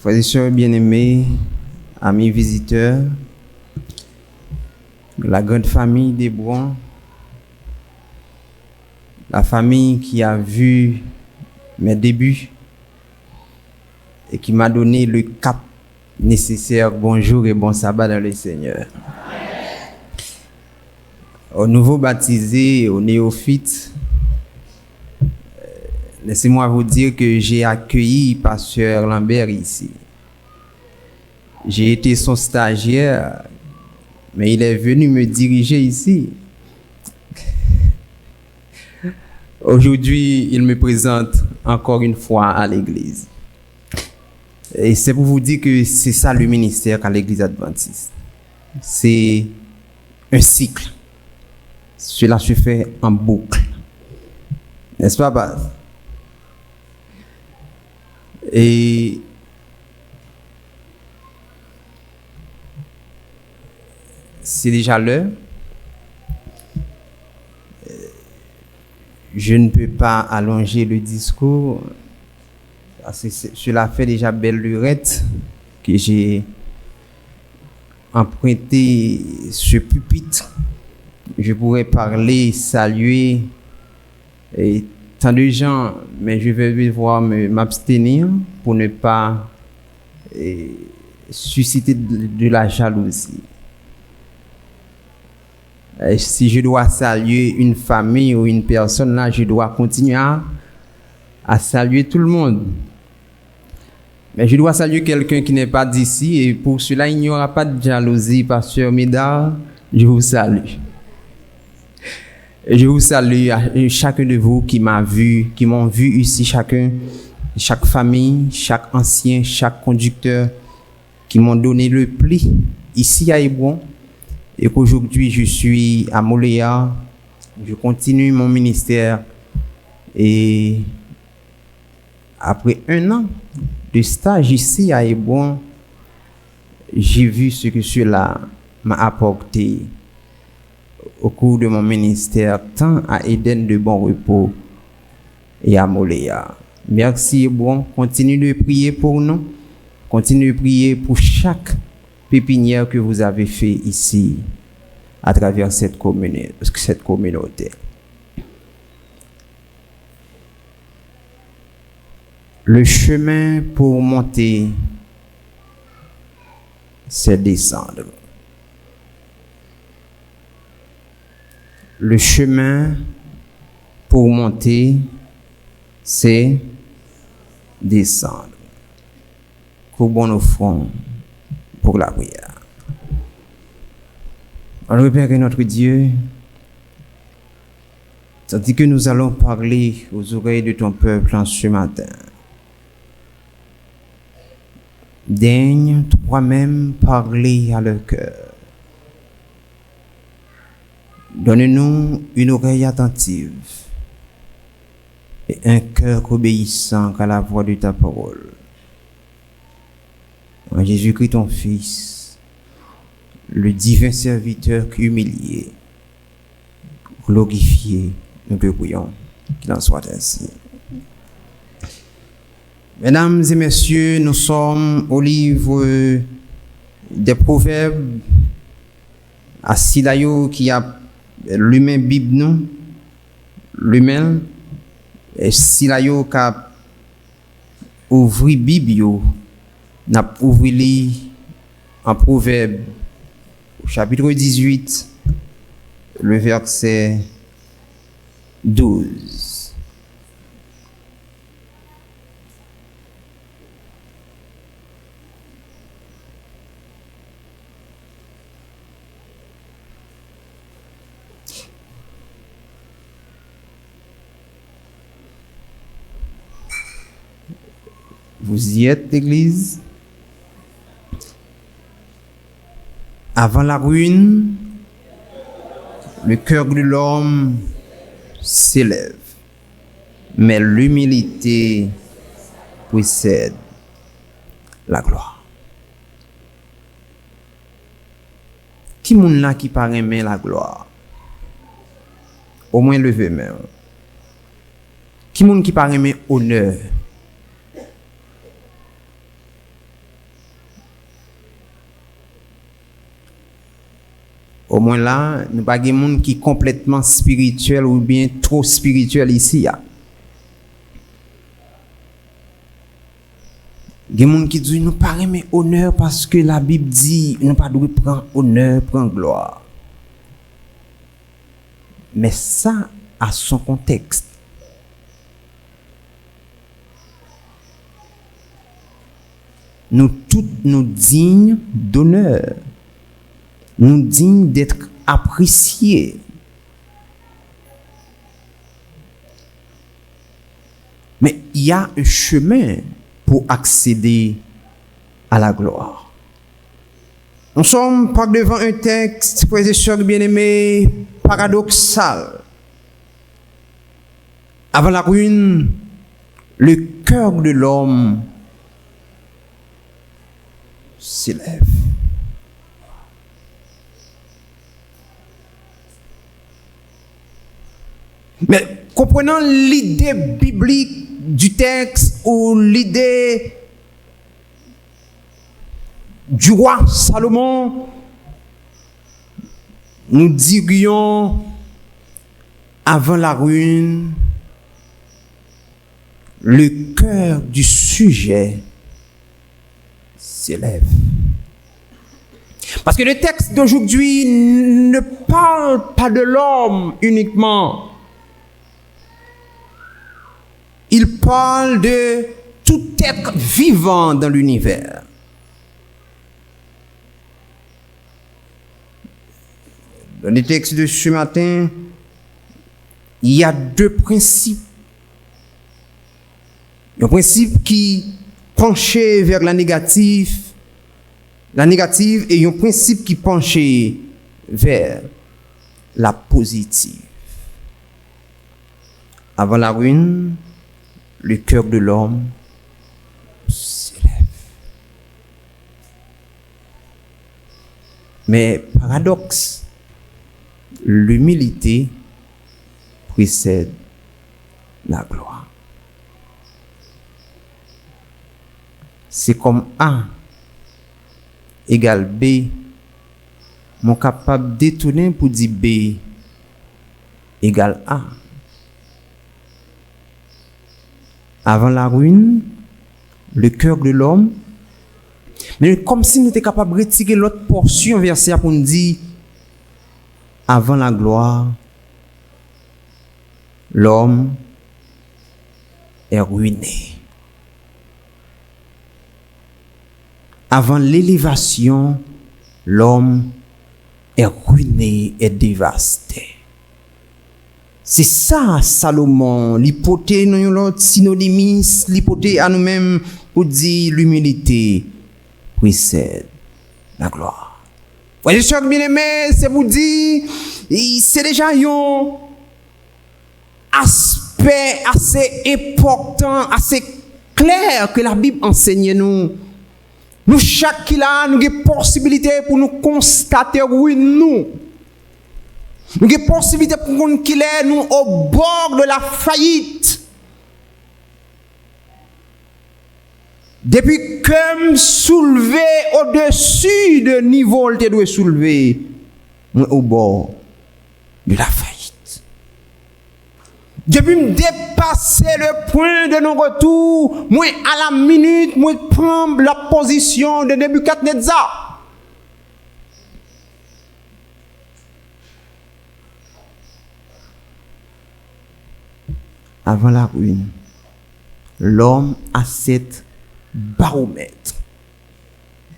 Frères et sœurs bien-aimés, amis visiteurs, la grande famille des Brons, la famille qui a vu mes débuts et qui m'a donné le cap nécessaire. Bonjour et bon sabbat dans le Seigneur. Aux nouveaux baptisés, aux néophytes, laissez-moi vous dire que j'ai accueilli Pasteur Lambert ici. J'ai été son stagiaire, mais il est venu me diriger ici. Aujourd'hui, il me présente encore une fois à l'église. Et c'est pour vous dire que c'est ça le ministère à l'église adventiste. C'est un cycle. Cela se fait en boucle. N'est-ce pas, Baz? Et c'est déjà l'heure. Je ne peux pas allonger le discours. Cela fait déjà belle lurette que j'ai emprunté ce pupitre. Je pourrais parler, saluer et tant de gens, mais je vais devoir m'abstenir pour ne pas susciter de la jalousie. Et si je dois saluer une famille ou une personne, là, je dois continuer à saluer tout le monde. Mais je dois saluer quelqu'un qui n'est pas d'ici et pour cela, il n'y aura pas de jalousie. Pasteur Médard, je vous salue. Et je vous salue à chacun de vous qui m'a vu, qui m'ont vu ici, chaque famille, chaque ancien, chaque conducteur qui m'ont donné le pli ici à Hébron. Et qu'aujourd'hui, je suis à Moléa, je continue mon ministère et après 1 an de stage ici à Hébron, j'ai vu ce que cela m'a apporté au cours de mon ministère, tant à Eden de Bon Repos et à Moléa. Merci Hébron, continue de prier pour nous, continue de prier pour chaque pépinière que vous avez fait ici à travers cette communauté. Le chemin pour monter, c'est descendre. Le chemin pour monter, c'est descendre. Courbons nos fronts pour la prière. Alors, Père et notre Dieu, tandis que nous allons parler aux oreilles de ton peuple en ce matin, daigne toi-même parler à leur cœur. Donne-nous une oreille attentive et un cœur obéissant à la voix de ta parole. En Jésus-Christ, ton Fils, le divin serviteur humilié, glorifié, nous te prions, qu'il en soit ainsi. Mesdames et messieurs, nous sommes au livre des Proverbes, à Silayo qui a l'humain Bible nous, l'humain, et Silayo qui a ouvert Bible, n'a ouvert en Proverbe, au chapitre 18, le verset 12. Vous y êtes, l'Église? Avant la ruine, le cœur de l'homme s'élève, mais l'humilité précède la gloire. Qui moun là qui paraît aimer la gloire? Au moins levé main. Qui moun qui paraît aimer honneur? Au moins là, nous pas des monde qui complètement spirituel ou bien trop spirituel ici. Il y a des gens qui disent nous pas aimer honneur parce que la Bible dit nous pas devons prendre honneur, prendre gloire. Mais ça a son contexte. Nous tous nous dignes d'honneur. Nous dignes d'être appréciés. Mais il y a un chemin pour accéder à la gloire. Nous sommes pas devant un texte, frères et sœurs bien-aimés, paradoxal. Avant la ruine, le cœur de l'homme s'élève. Mais comprenant l'idée biblique du texte ou l'idée du roi Salomon, nous dirions avant la ruine, le cœur du sujet s'élève. Parce que le texte d'aujourd'hui ne parle pas de l'homme uniquement. Il parle de tout être vivant dans l'univers. Dans le texte de ce matin, il y a deux principes. Un principe qui penchait vers la négative et un principe qui penchait vers la positive. Avant la ruine, le cœur de l'homme s'élève. Mais paradoxe, l'humilité précède la gloire. C'est comme A égale B, mon capable d'étonner pour dire B égale A. Avant la ruine, le cœur de l'homme, mais comme si nous étions capables de retirer l'autre portion verset pour nous dire, avant la gloire, l'homme est ruiné. Avant l'élévation, l'homme est ruiné et dévasté. C'est ça, Salomon, l'hypothèse, nous l'autre synonymisme, l'hypothèse à nous-mêmes pour dire l'humilité précède la gloire. Voyez, je suis bien aimé, c'est pour dire, c'est déjà un aspect assez important, assez clair que la Bible enseigne nous. Nous, chaque qui là, nous avons possibilité pour nous constater, oui, nous. Nous avons possibilité pour nous qu'il est, nous, au bord de la faillite. Depuis que me soulevé au-dessus de niveau, il doit soulever, nous au bord de la faillite. Depuis me dépasser le point de non-retour, moi à la minute, moi prendre la position de Nebuchadnezzar. Avant la ruine, l'homme a cette baromètre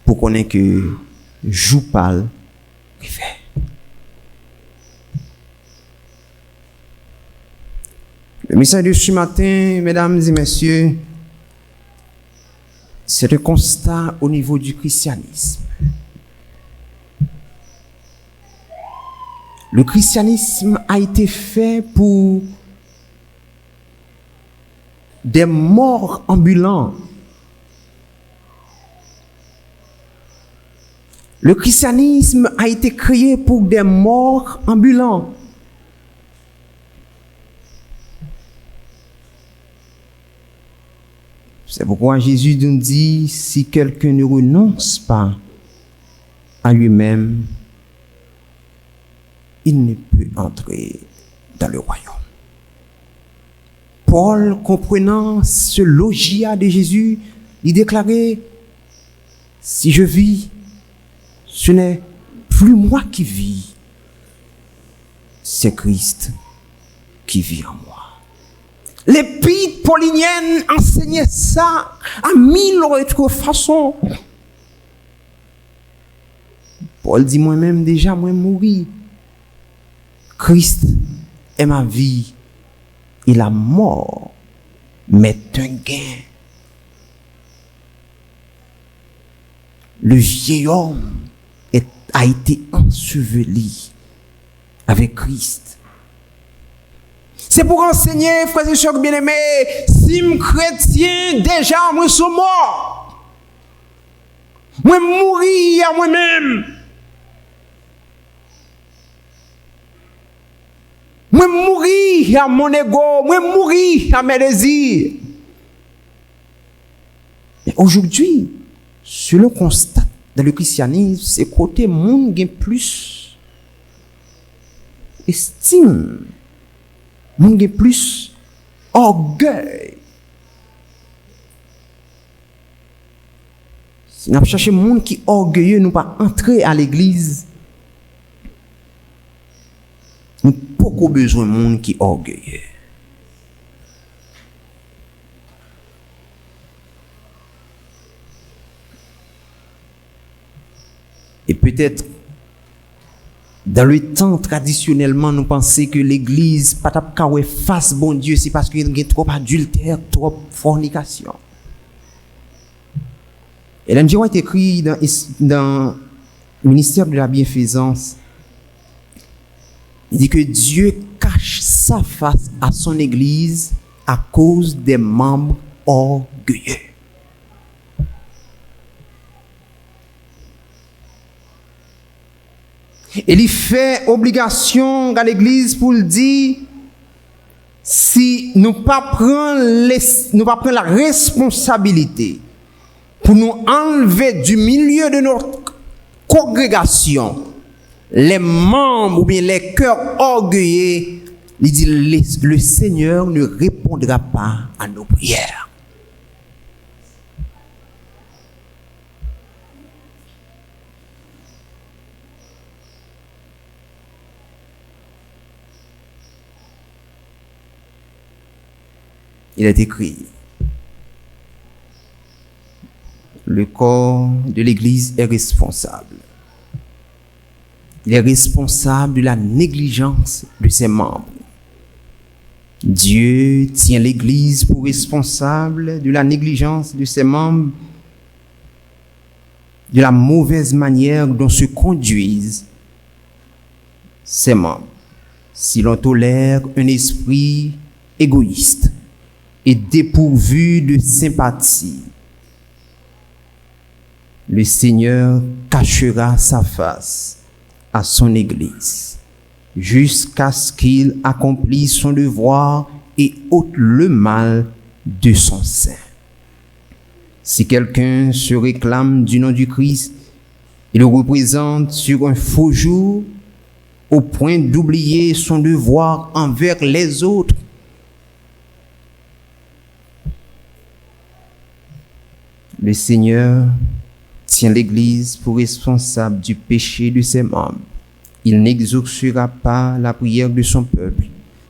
pour connaître que joue pâle rivière. Le message de ce matin, mesdames et messieurs, c'est un constat au niveau du christianisme. Le christianisme a été fait pour des morts ambulants. Le christianisme a été créé pour des morts ambulants. C'est pourquoi Jésus nous dit, si quelqu'un ne renonce pas à lui-même, il ne peut entrer dans le royaume. Paul, comprenant ce logia de Jésus, il déclarait, si je vis, ce n'est plus moi qui vis, c'est Christ qui vit en moi. L'épître paulinienne enseignait ça à 1000 autres façons. Paul dit moi-même déjà, moi mourir. Christ est ma vie et la mort m'est un gain. Le vieil homme a été enseveli avec Christ. C'est pour enseigner, frères et sœurs bien-aimés, si je suis chrétien, déjà, moi, je suis mort. Moi, mourir à moi-même. Moi, mourir à mon ego. Moi, mourir à mes désirs. Mais aujourd'hui, ce que constate dans le christianisme, c'est côté monde gain plus estime, monde gain plus orgueil. Si nous cherchons monde qui est orgueilleux, nous pas entrer à l'église. Nous n'avons pas besoin de monde qui est orgueilleux. Et peut-être, dans le temps, traditionnellement, nous pensons que l'église, pas de face bon Dieu, c'est parce qu'il y a trop adultère, trop fornication. Et l'Angel est écrit dans le ministère de la bienfaisance. Il dit que Dieu cache sa face à son église à cause des membres orgueilleux. Et il fait obligation à l'église pour le dire, si nous pas prendre la responsabilité pour nous enlever du milieu de notre congrégation les membres ou bien les cœurs orgueilleux, il dit le Seigneur ne répondra pas à nos prières. Il est écrit, le corps de l'Église est responsable. Il est responsable de la négligence de ses membres. Dieu tient l'Église pour responsable de la négligence de ses membres, de la mauvaise manière dont se conduisent ses membres. Si l'on tolère un esprit égoïste et dépourvu de sympathie, le Seigneur cachera sa face à son Église jusqu'à ce qu'il accomplisse son devoir et ôte le mal de son sein. Si quelqu'un se réclame du nom du Christ et le représente sur un faux jour au point d'oublier son devoir envers les autres, le Seigneur tient l'Église pour responsable du péché de ses membres. Il n'exaucera pas la prière de son peuple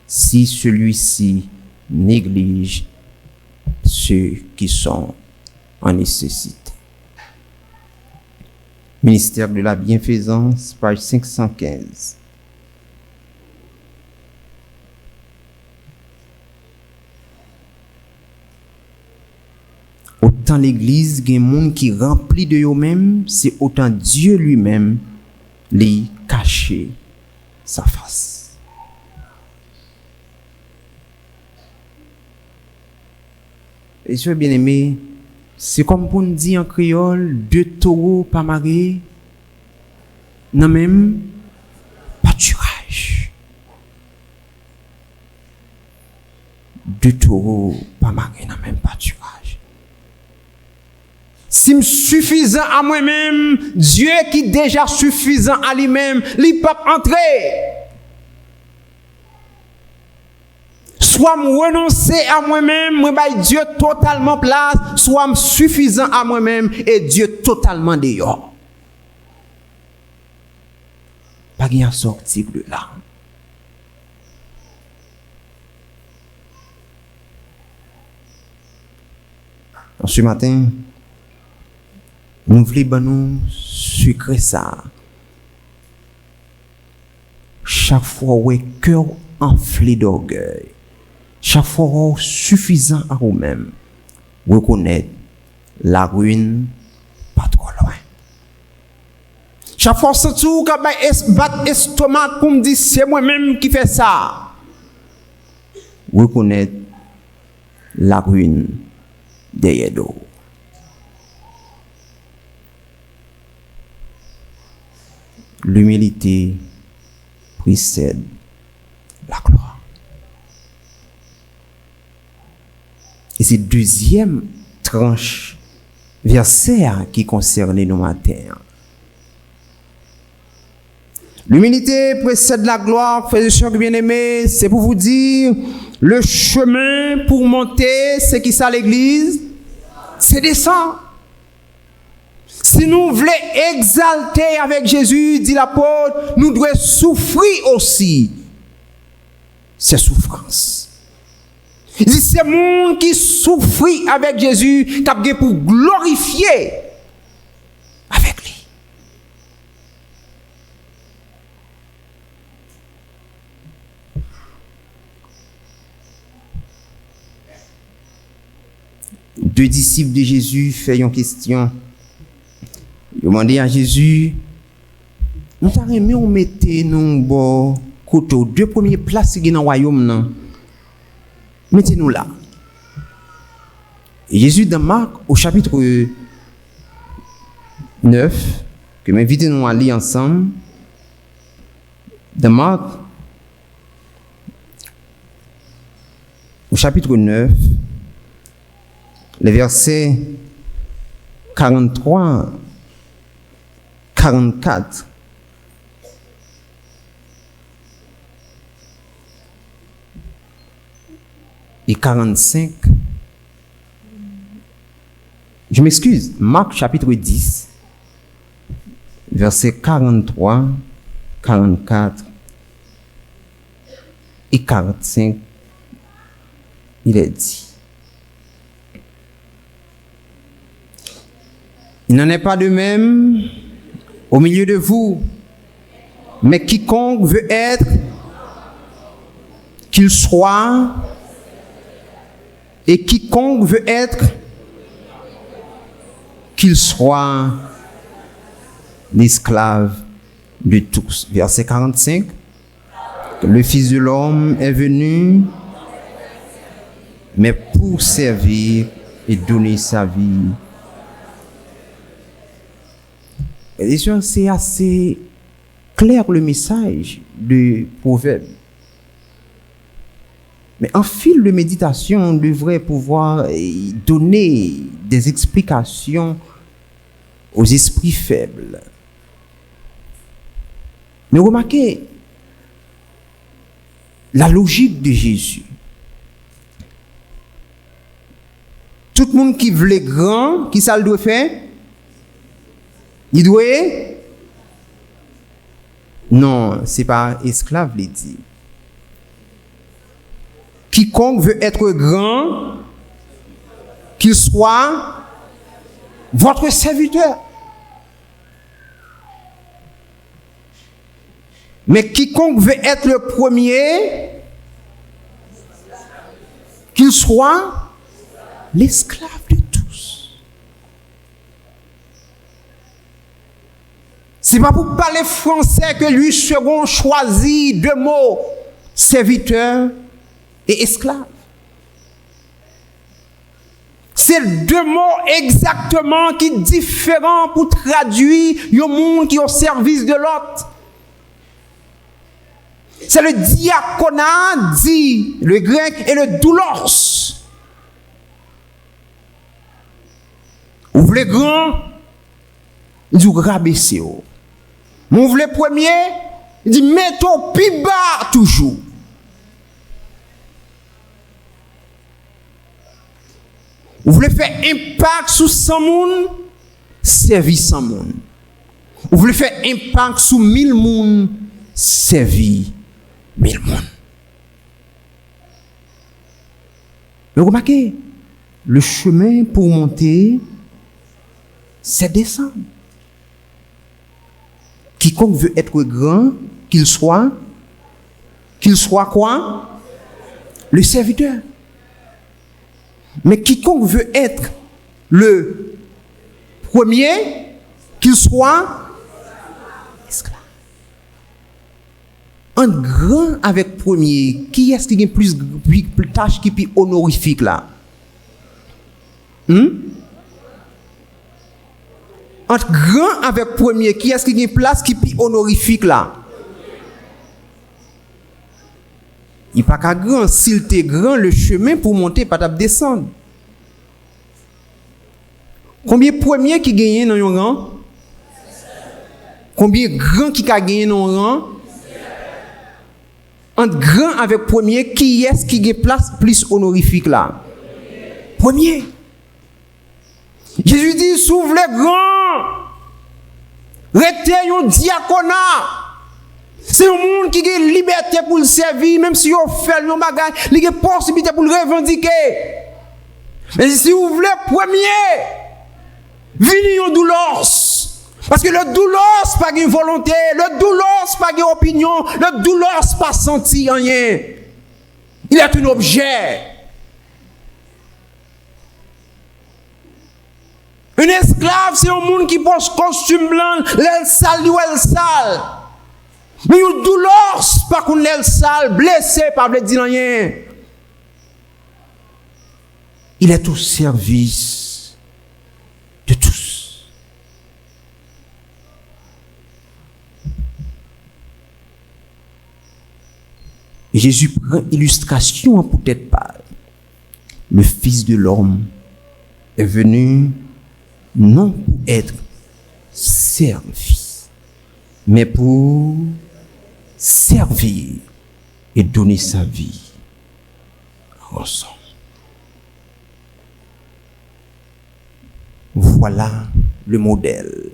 si celui-ci néglige ceux qui sont en nécessité. Ministère de la bienfaisance, page 515. Autant l'église, il y a un monde qui est rempli de eux-mêmes, c'est autant Dieu lui-même lui cacher sa face. Et je bien aimé, c'est comme pour nous dire en créole, 2 taureaux pas mariés, non même pâturage. 2 taureaux pas mariés, non même pâturage. Si je suis suffisant à moi-même, Dieu qui est déjà suffisant à lui-même, il peut entrer soit me renoncer à moi-même, moi bail Dieu totalement place, soit me suffisant à moi-même et Dieu totalement dehors. Pas rien sortir de là. Donc, ce matin, nous voulons nous sucrer ça. Chaque fois où est cœur enflé d'orgueil, chaque fois où suffisant à vous-même, reconnaître la ruine pas trop loin. Chaque fois que vous battre l'estomac pour me dire c'est moi-même qui fais ça, reconnaître la ruine derrière nous. L'humilité précède la gloire. Et c'est deuxième tranche verset qui concerne nos matins. L'humilité précède la gloire, frères et sœurs bien-aimés, c'est pour vous dire, le chemin pour monter, c'est qui ça l'église? C'est descendre. Si nous voulons exalter avec Jésus, dit l'apôtre, nous devons souffrir aussi ces souffrances. Il dit, c'est monde qui souffre avec Jésus, qui a pour glorifier avec lui. Deux disciples de Jésus font une question. Ils demandent à Jésus, nous avons aimé on mettait nous bon côté deux premières places dans le royaume. Mettez-nous là. Et Jésus dans Marc au chapitre 9, que m'invitez-nous à lire ensemble. Dans Marc au chapitre 9, les versets 43, 44. Et 45. Je m'excuse. Marc chapitre 10, versets 43, 44 et 45. Il est dit. Il n'en est pas de même au milieu de vous, mais quiconque veut être, qu'il soit, et quiconque veut être, qu'il soit l'esclave de tous. Verset 45. Le Fils de l'homme est venu, mais pour servir et donner sa vie. Et c'est assez clair le message du proverbe. Mais un fil de méditation devrait pouvoir donner des explications aux esprits faibles. Mais remarquez la logique de Jésus. Tout le monde qui veut grand, qui ça le doit faire? Il doit? Non, c'est pas esclave, il dit. Quiconque veut être grand, qu'il soit votre serviteur. Mais quiconque veut être le premier, qu'il soit l'esclave de tous. C'est pas pour parler français que lui second choisit deux mots, serviteur et esclave. C'est deux mots exactement qui sont différents pour traduire le monde qui est au service de l'autre. C'est le diaconat, dit le grec, et le doulos. Vous voulez grand, il dit rabaissez. Vous voulez premier, il dit mettez au plus bas toujours. Vous voulez faire impact sur 100 monde, servir 100 monde. Vous voulez faire impact sur 1000 monde, servir 1000 monde. Mais remarquez, le chemin pour monter, c'est descendre. Quiconque veut être grand, qu'il soit quoi? Le serviteur. Mais quiconque veut être le premier, qu'il soit esclave. Un grand avec premier, qui est-ce qui a plus tâche qui est honorifique là? Entre grand avec premier, qui est-ce qui a place qui est honorifique là? Il n'y a pas qu'à grand. S'il était grand, le chemin pour monter, pas de descendre. Combien de premiers qui gagnent dans un rang? Combien de grands qui gagnent dans un rang? Entre grand avec premier, qui est-ce qui a place plus honorifique là? Premier. Jésus dit, s'ouvre les grands. Restez un diaconat. C'est un monde qui a liberté pour le servir, même si on fait le bagage, il a possibilité pour le revendiquer. Mais si vous voulez, premier, venez au doulos. Parce que le doulos, c'est pas une volonté, le doulos, c'est pas une opinion, le doulos, c'est pas senti rien. Il est un objet. Un esclave, c'est un monde qui porte costume blanc, l'aile sale ou elle sale. Mais une douleur, c'est pas qu'on l'aile sale, blessé, pas de dire rien. Il est au service de tous. Et Jésus prend illustration pour être pas. Le Fils de l'homme est venu non pour être servi, mais pour servir et donner sa vie en rançon. Voilà le modèle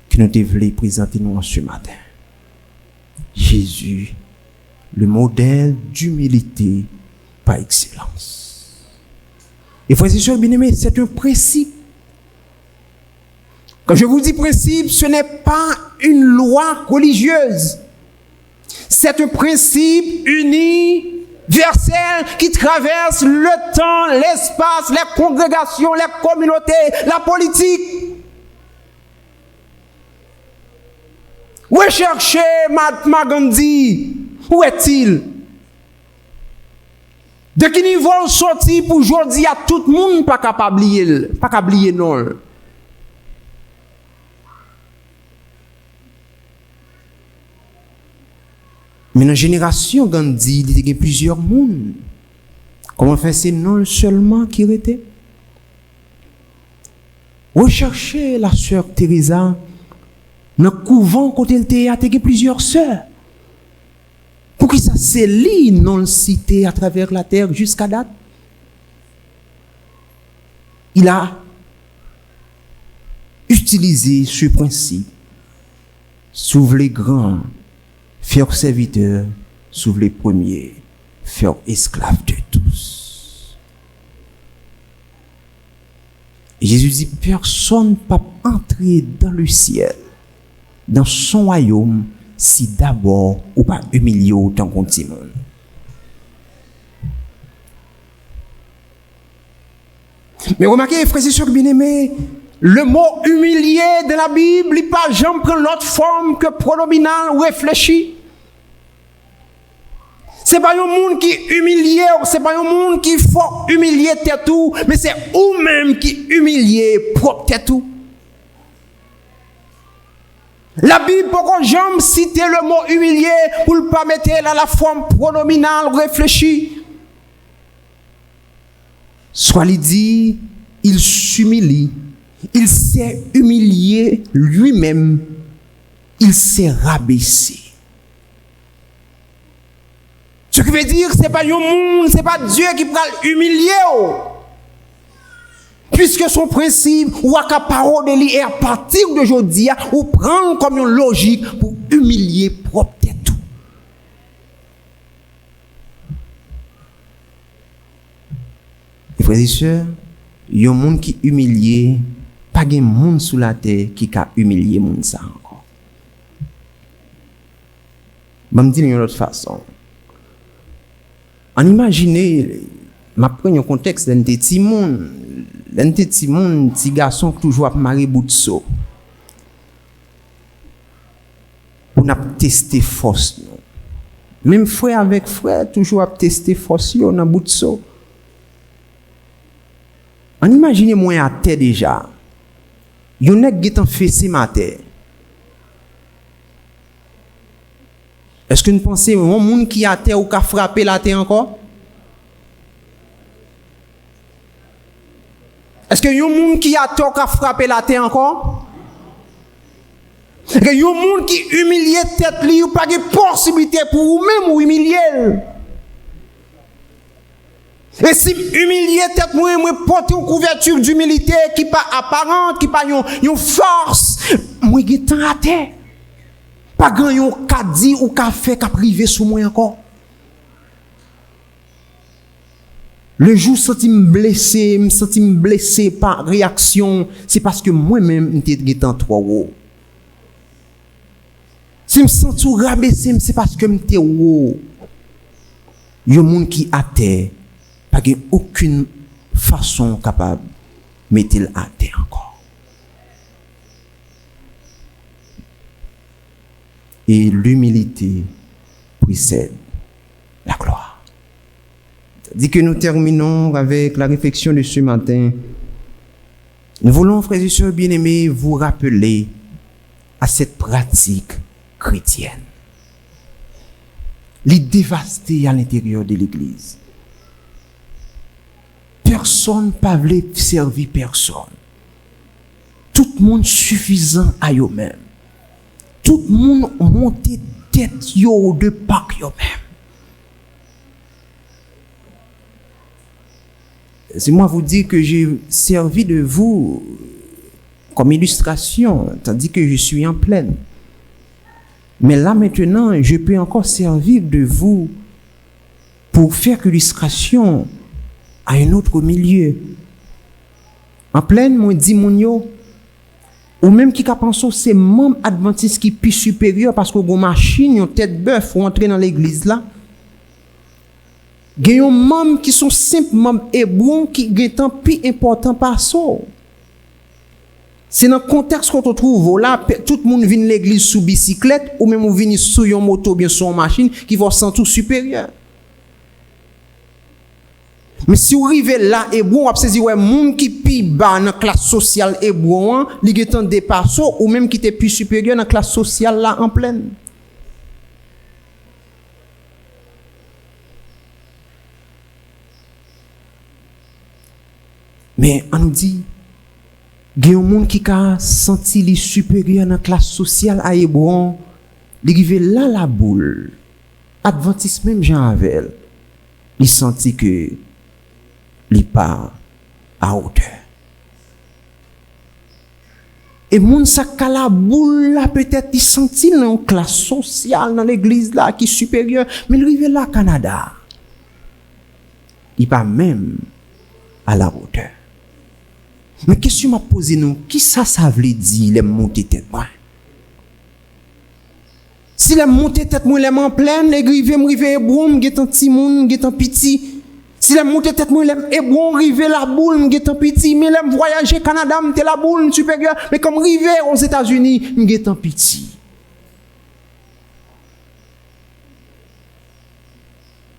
que nous devons présenter nous ce matin. Jésus, le modèle d'humilité par excellence. Et frères et sœurs bien-aimés, c'est un principe. Quand je vous dis principe, ce n'est pas une loi religieuse. C'est un principe universel qui traverse le temps, l'espace, les congrégations, les communautés, la politique. Où est cherché Mahatma Gandhi? Où est-il? De quel niveau sorti pour aujourd'hui à tout le monde pas capable oublier non. Mais dans la génération Gandhi, il y a plusieurs mondes. Comment faire ces noms seulement qui étaient? Recherchez la sœur Teresa dans le couvent côté le théâtre, il y a plusieurs sœurs. Pour que ça se lit non le cité à travers la terre jusqu'à date. Il a utilisé ce principe. Sauve les grands, faire serviteur, sauve les premiers, faire esclaves de tous. Et Jésus dit, personne ne peut entrer dans le ciel, dans son royaume, si d'abord ou pas humilié autant qu'on dit monde. Mais remarquez, frères et sœurs bien-aimés, le mot humilié de la Bible, il pas jamais prendre l'autre forme que pronominal ou réfléchi. C'est pas un monde qui humilié, c'est pas un monde qui faut humilier tête tout, mais c'est vous-même qui humiliez propre tête tout. La Bible peut jamais citer le mot humilié pour ne pas mettre dans la forme pronominale réfléchie. Soit il dit, il s'humilie, il s'est humilié lui-même, il s'est rabaissé. Ce qui veut dire, c'est pas un monde, c'est pas Dieu qui va l'humilier. Puisque son principe, ou à parole de lui, et à partir d'aujourd'hui, ou prendre comme une logique pour humilier propre tête. Frères et sœurs, il y a un monde qui humilie, pas de monde sous la terre qui a humilié monde ça encore. Je me dis d'une autre façon. En imaginez, je prends un contexte d'un petit monde, petit garçon qui toujours à marier bout de saut. On a testé force. Même frère avec frère, toujours à tester force, on a bout de saut. On imagine moi à terre déjà. Yon nèg qui t'en fessé ma terre. Est-ce que vous pensez un monde qui a terre ou qui a frappé la terre encore? Est-ce que yon monde qui a terre ou qui a frappé la terre encore? Est-ce que yon monde qui humilie tête li ou pas de possibilité pour vous même ou humilier? Et si humilier tête moi porter une couverture d'humilité qui pas apparente, qui pas une force, moi qui temps à terre. Pas grand yon ka di ou ka fait ka privé sous moi encore. Le jour senti me senti blessé par réaction, c'est parce que moi-même m'étais temps trop haut. Si me sens tout rabaissé, c'est parce que m'étais haut. Yon monde qui à terre pas aucune façon capable mettre à terre encore. Et l'humilité précède la gloire. Dit que nous terminons avec la réflexion de ce matin. Nous voulons, frères et sœurs bien-aimés, vous rappeler à cette pratique chrétienne. Les dévaster à l'intérieur de l'Église. Personne ne veut servir personne. Tout le monde suffisant à eux-mêmes. Tout le monde monte tête yo de par eux-mêmes. C'est moi vous dire que j'ai servi de vous comme illustration, tandis que je suis en pleine. Mais là maintenant, je peux encore servir de vous pour faire illustration à un autre milieu. En pleine, moi dis mon yo, ou même qui a pensé c'est membre adventiste qui plus supérieur parce que vos machines, une tête bœuf ou entrer dans l'église là. Il y a des membres qui sont simples membres hébreux qui sont plus importants par ça. C'est dans le contexte qu'on se trouve là, tout le monde vient à l'église sous bicyclette ou même vient sous une moto bien sur une machine qui va se sentir supérieur. Mais si vous arrivez là, et bon, vous saisir ouais, monde qui pi bas dans la classe sociale et bon, li getan dépassé ou même qui était plus supérieur dans la classe sociale là en pleine. Mais on nous dit, il y a un monde qui a senti les supérieurs dans la classe sociale à Hébron, il arrive là la boule. Adventiste même Jean Havel, il senti que il part à hauteur. Et moun sa la boule là peut-être il senti dans une classe sociale dans l'église là qui est supérieure, mais il arrive là Canada. Il pas même à la hauteur. Mais question m'a posé nous, qui ça veut dire les monter tête moi? Si les monter tête moi les en pleine, les rive boum, getan petit moun, getan petit. Si les monter tête moi les bon rive la boule, getan petit, mais les voyager Canada, m'te la boule supérieure, mais comme rive aux États-Unis, getan petit.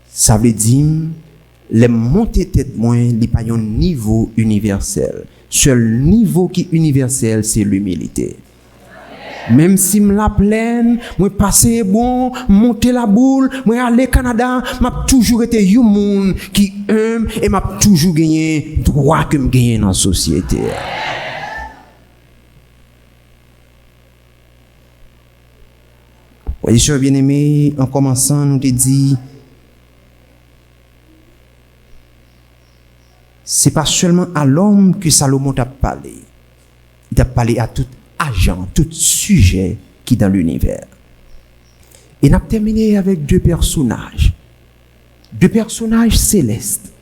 Ça veut dire les monter tête moi, li pas un niveau universel. Seul niveau qui est universel, c'est l'humilité. Même si me la pleine, moi passer bon, monter la boule, moi aller Canada, m'a toujours été un monde qui aime et m'a toujours gagné droit que me gagner dans la société. Oui, chers bien-aimés, en commençant, nous te dit c'est pas seulement à l'homme que Salomon t'a parlé. Il t'a parlé à tout agent, tout sujet qui est dans l'univers. Et on a terminé avec deux personnages célestes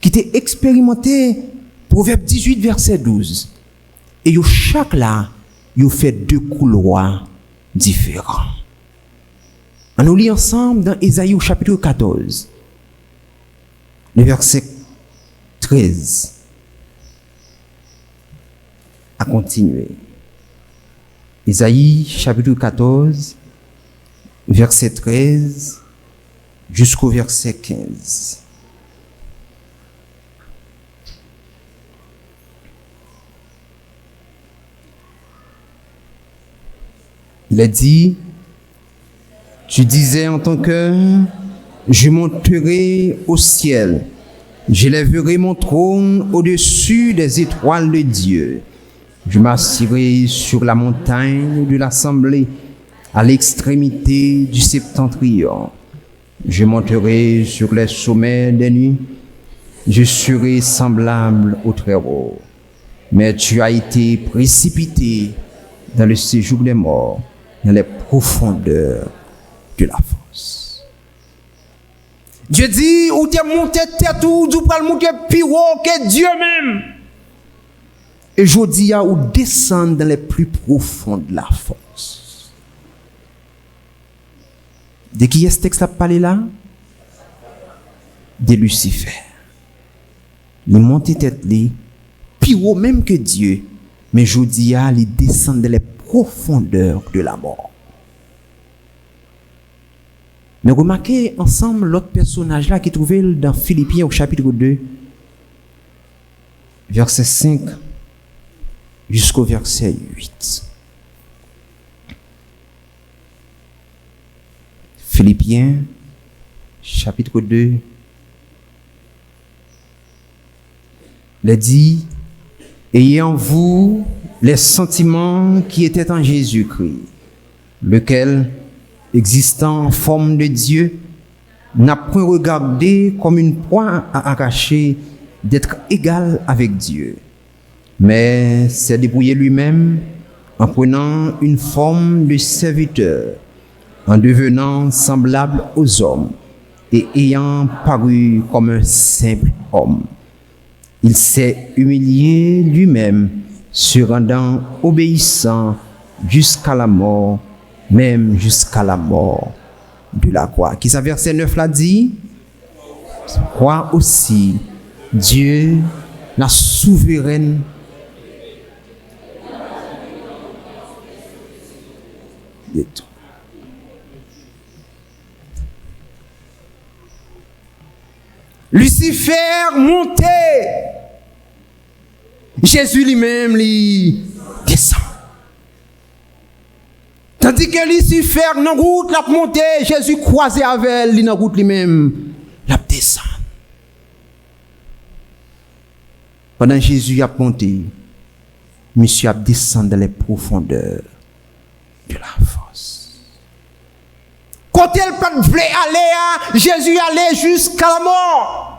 qui étaient expérimentés. Proverbe 18, verset 12. Et chaque là, ils fait deux couloirs différents. On nous lit ensemble dans Ésaïe au chapitre 14, le verset 13. À continuer. Ésaïe chapitre 14, verset 13 jusqu'au verset 15. Il a dit, tu disais en ton cœur, je monterai au ciel, j'élèverai mon trône au-dessus des étoiles de Dieu. Je m'assirai sur la montagne de l'assemblée, à l'extrémité du septentrion. Je monterai sur les sommets des nuits, je serai semblable au Très-Haut. Mais tu as été précipité dans le séjour des morts, dans les profondeurs de la fosse. Dieu dit, ou t'es monté tête ou tu peux monter plus haut que Dieu même. Et je dis, ou descendre dans les plus profonds de la fosse. De qui est ce texte à parler là? De Lucifer. Il monte tête li, plus haut même que Dieu. Mais je dis, il descend dans les profondeurs de la mort. Mais remarquez ensemble l'autre personnage là qui est trouvé dans Philippiens au chapitre 2, verset 5 jusqu'au verset 8. Philippiens chapitre 2, il dit, ayez en vous les sentiments qui étaient en Jésus-Christ, lequel, existant en forme de Dieu, n'a point regardé comme une proie à arracher d'être égal avec Dieu, mais s'est débrouillé lui-même en prenant une forme de serviteur, en devenant semblable aux hommes et ayant paru comme un simple homme. Il s'est humilié lui-même, se rendant obéissant jusqu'à la mort, même jusqu'à la mort de la croix. Qui ça verset 9 l'a dit? Crois aussi Dieu, la souveraine de tout. Lucifer montait. Jésus lui-même lui descend. Tandis que Lucifer dans la route l'a monté, Jésus croisé avec elle dans la route lui-même l'a descend. Pendant que Jésus a monté, monsieur a descendu dans les profondeurs de la fosse. Quand elle ne voulait aller, Jésus allait jusqu'à la mort.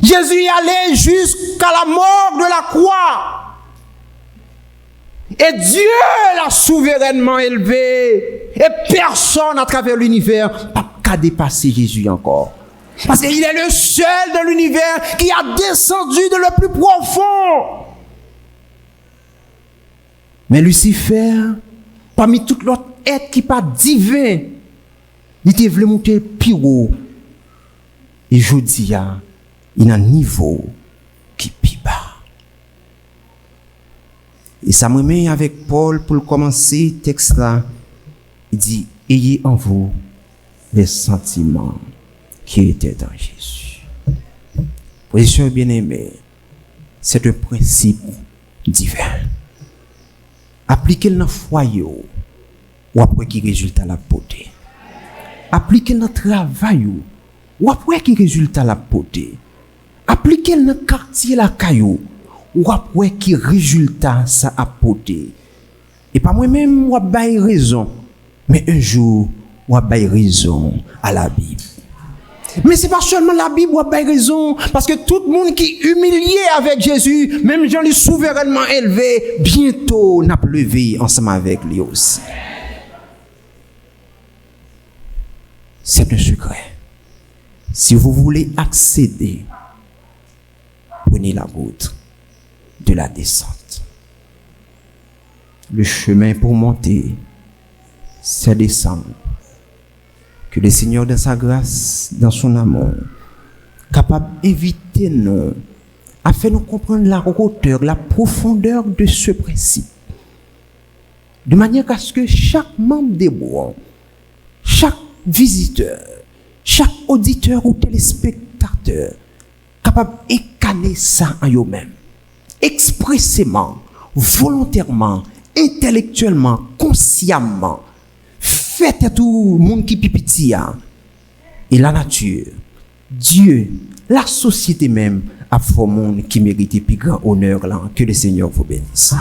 Jésus allait jusqu'à la mort de la croix. Et Dieu l'a souverainement élevé. Et personne à travers l'univers n'a qu'à dépasser Jésus encore. Parce qu'il est le seul de l'univers qui a descendu de le plus profond. Mais Lucifer, parmi tout l'autre être qui pas divin, il était voulu monter plus haut. Et je dis, il a un niveau qui est plus bas. Et ça me met avec Paul pour commencer le texte là. Il dit, ayez en vous les sentiments qui étaient dans Jésus. Position bien-aimée, c'est un principe divin. Appliquez-le dans le foyer ou après qui résultat la beauté. Appliquez-le dans le travail ou après qui résultat la beauté. Appliquez-le dans le quartier la caillou ou après qui résultat ça a beauté. Et pas moi-même ou bail raison, mais un jour ou bail raison à la Bible. Mais c'est pas seulement la Bible qui a pas raison, parce que tout le monde qui est humilié avec Jésus, même gens les souverainement élevés, bientôt n'a levé ensemble avec lui aussi. C'est un secret. Si vous voulez accéder, prenez la route de la descente. Le chemin pour monter, c'est descendre. Que le Seigneur, dans sa grâce, dans son amour, capable d'éviter nous, afin de nous comprendre la hauteur, la profondeur de ce principe. De manière à ce que chaque membre des bois, chaque visiteur, chaque auditeur ou téléspectateur, capable d'écaler ça en eux-mêmes, expressément, volontairement, intellectuellement, consciemment. Faites à tout le monde qui pipitia. Et la nature, Dieu, la société même, a fait un monde qui mérite plus grand honneur là. Que le Seigneur vous bénisse.